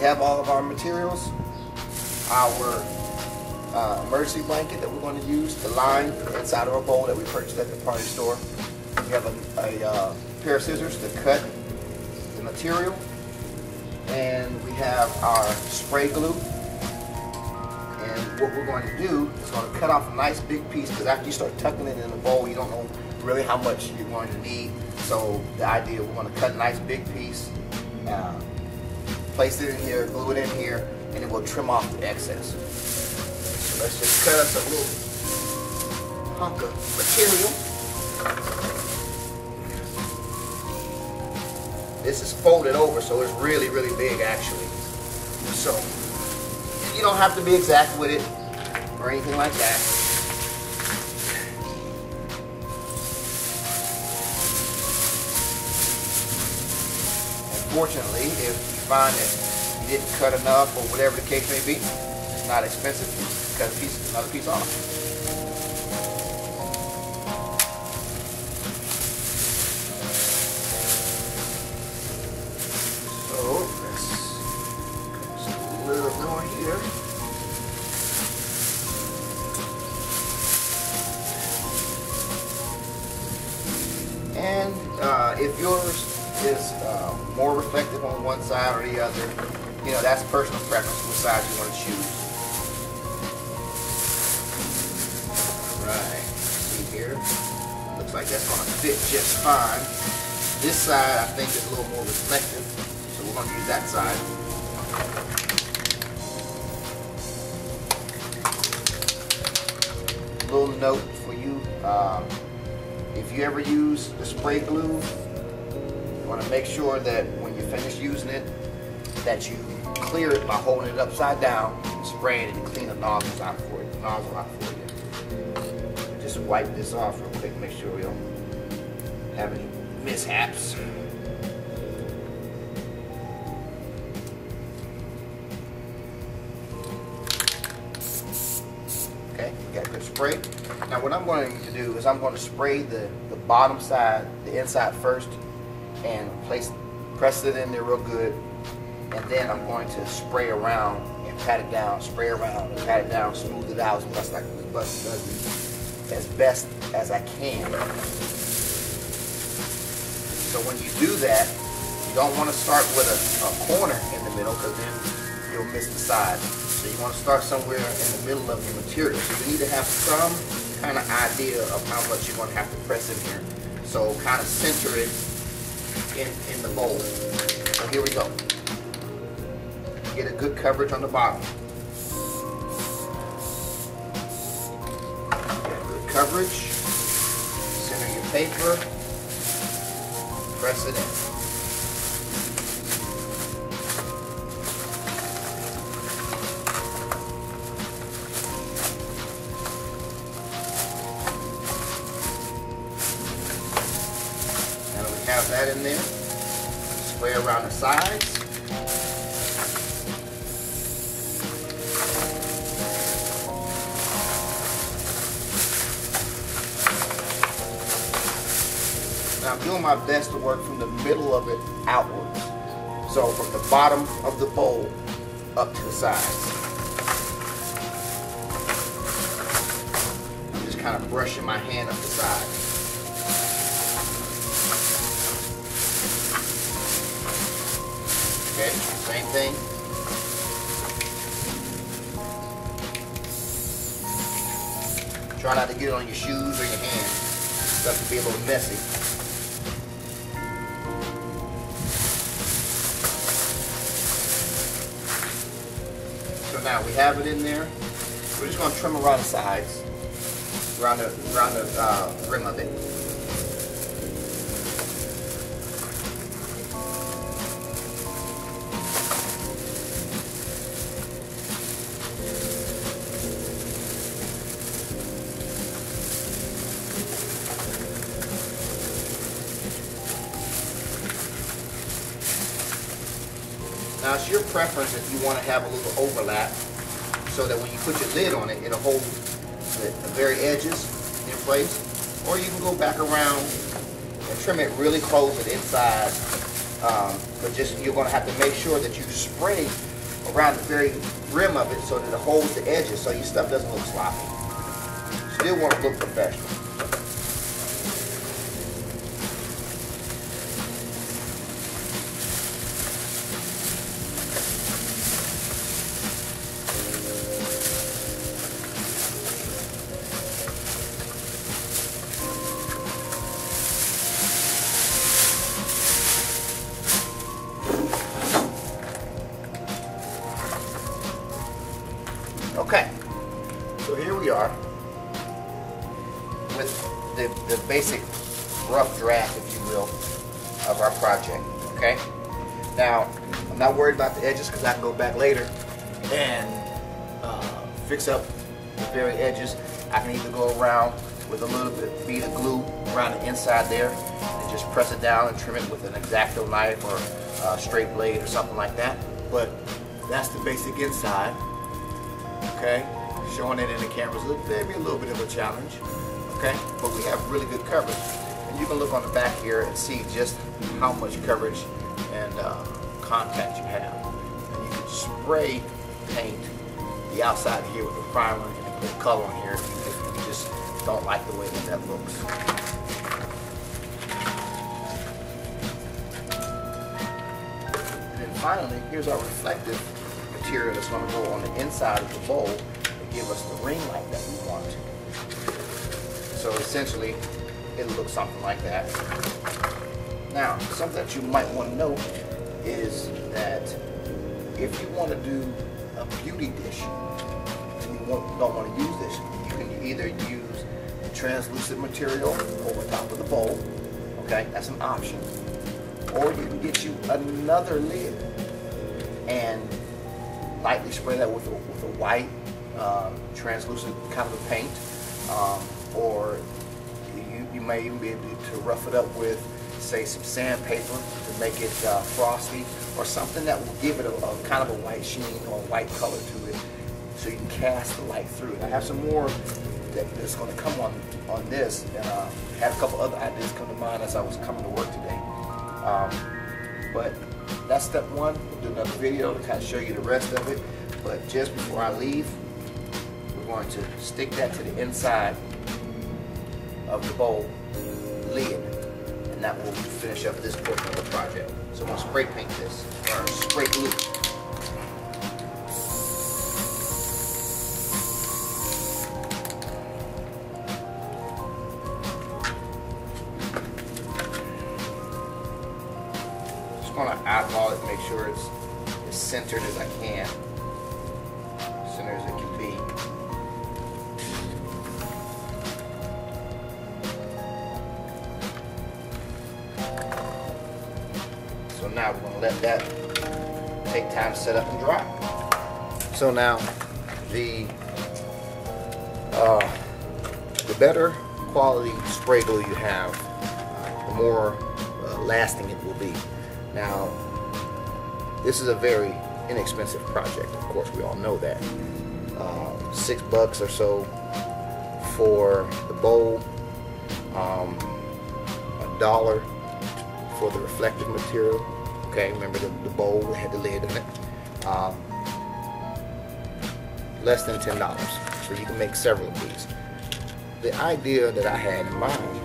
have all of our materials. Our emergency blanket that we're going to use to line the inside of our bowl that we purchased at the party store. We have a pair of scissors to cut the material, and we have our spray glue. And what we're going to do is going to cut off a nice big piece, because after you start tucking it in the bowl, you don't know really how much you're going to need. So the idea, we're going to cut a nice big piece, place it in here, glue it in here, and then we'll trim off the excess. So let's just cut us a little hunk of material. This is folded over, so it's really, really big actually. So you don't have to be exact with it or anything like that. Unfortunately, if you find that you didn't cut enough or whatever the case may be, it's not expensive. Just cut another piece off. So let's cut a little more here. And if yours is more reflective on one side or the other, you know, that's personal preference, which side you want to choose. Right, see here, looks like that's going to fit just fine. This side I think is a little more reflective, so we're going to use that side. Little note for you, if you ever use the spray glue, you want to make sure that when you finish using it, that you clear it by holding it upside down, spraying it, and clean the nozzles out for you. Just wipe this off real quick, make sure we don't have any mishaps. Okay, we got good spray. Now what I'm going to do is I'm going to spray the bottom side, the inside first, and press it in there real good, and then I'm going to spray around and pat it down, spray around and pat it down, smooth it out as best as I can. So when you do that, you don't want to start with a corner in the middle, because then you'll miss the side. So you want to start somewhere in the middle of your material. So you need to have some kind of idea of how much you're going to have to press in here. So kind of center it in the bowl. So here we go. Get a good coverage on the bottom. Get good coverage. Center your paper. Press it in. Have that in there. Spray around the sides. Now I'm doing my best to work from the middle of it outwards. So from the bottom of the bowl up to the sides. I'm just kind of brushing my hand up the side. Okay, same thing. Try not to get it on your shoes or your hands. Stuff can be a little messy. So now we have it in there. We're just going to trim around the sides, around the rim of it. Now it's your preference if you want to have a little overlap, so that when you put your lid on it, it'll hold the very edges in place. Or you can go back around and trim it really close to the inside. But just, you're going to have to make sure that you spray around the very rim of it so that it holds the edges so your stuff doesn't look sloppy. You still want to look professional. Okay, so here we are with the basic rough draft, if you will, of our project, okay? Now, I'm not worried about the edges because I can go back later and fix up the very edges. I can either go around with a little bead of glue around the inside there and just press it down and trim it with an X-Acto knife or a straight blade or something like that. But that's the basic inside. Okay, showing it in the cameras maybe a little bit of a challenge, okay, but we have really good coverage. And you can look on the back here and see just how much coverage and contact you have. And you can spray paint the outside here with a primer and put color on here if you just don't like the way that looks. And then finally, here's our reflective material that's going to go on the inside of the bowl to give us the ring light that we want. So essentially, it'll look something like that. Now, something that you might want to know is that if you want to do a beauty dish and you don't want to use this, you can either use the translucent material over top of the bowl, okay, that's an option, or you can get you another lid and lightly spray that with a white translucent kind of a paint, or you may even be able to rough it up with, say, some sandpaper to make it frosty, or something that will give it a kind of a white sheen or a white color to it, so you can cast the light through it. I have some more that's going to come on this, and I had a couple other ideas come to mind as I was coming to work today. But that's step one. We'll do another video to kind of show you the rest of it. But just before I leave, we're going to stick that to the inside of the bowl lid, and that will finish up this portion of the project. So I'm going to spray paint this, or spray glue. Just going to eyeball it, make sure it's as centered as I can, center as it can be. So now we're going to let that take time to set up and dry. So now the better quality spray glue you have, the more lasting it will be. Now, this is a very inexpensive project, of course, we all know that. $6 or so for the bowl, $1 for the reflective material. Okay, remember the bowl had the lid in it. Less than $10, so you can make several of these. The idea that I had in mind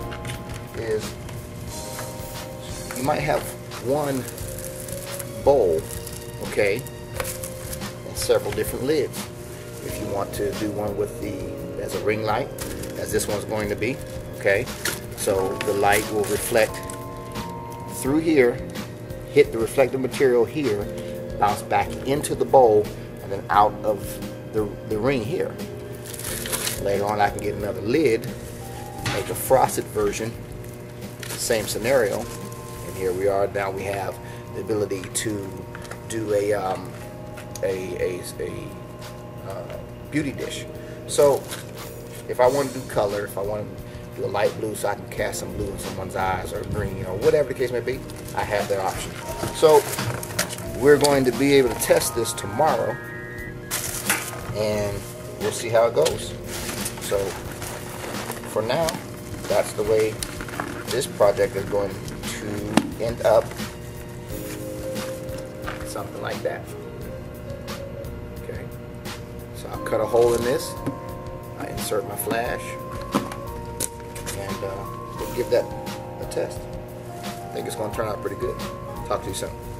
is you might have one bowl, okay, and several different lids. If you want to do one with as a ring light, as this one's going to be, okay, so the light will reflect through here, hit the reflective material here, bounce back into the bowl, and then out of the ring here. Later on, I can get another lid, make a frosted version, same scenario, and here we are. Now we have the ability to do a beauty dish. So if I want to do color, if I want to do a light blue so I can cast some blue in someone's eyes, or green, or whatever the case may be, I have that option. So we're going to be able to test this tomorrow, and we'll see how it goes. So for now, that's the way this project is going to end up. Something like that. cut a hole in this. I insert my flash, and we'll give that a test. I think it's going to turn out pretty good. Talk to you soon.